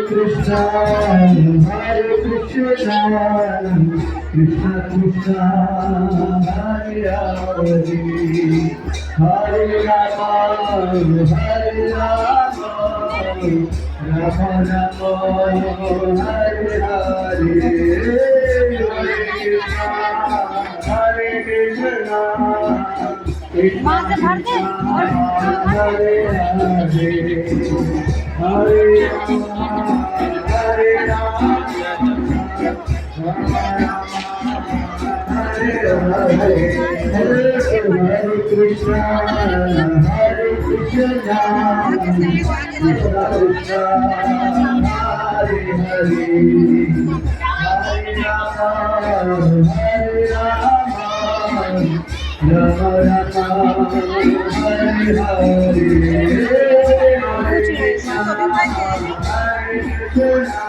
Krishna, Hare Krishna, Krishna Krishna, Hare Hare, Hare Rama, Hare Rama, Rama Rama, Hare Hare, Hare Krishna, Krishna Krishna, Hare Hare, Hare Hare Rama, Hare Krishna, Hare Krishna, Krishna Krishna, Hare Hare, Hare Rama, Hare Rama, Rama Rama, Hare Hare, Hare Krishna, Hare Krishna,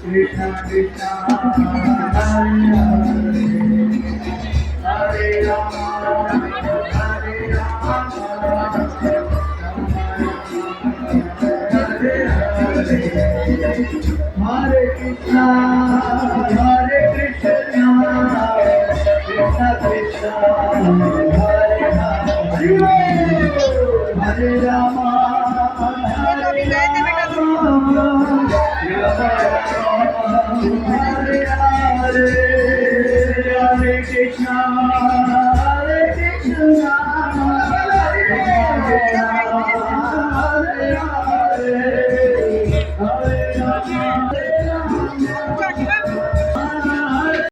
Krishna Krishna, Hare Hare, Hare Rama, Hare Rama, Hare Hare, Hare Krishna, Hare Krishna, Krishna Krishna, Hare Hare, Hare Rama, Hare Hare Krishna, Hare Krishna, Hare Hare, Hare Rama, Hare Rama,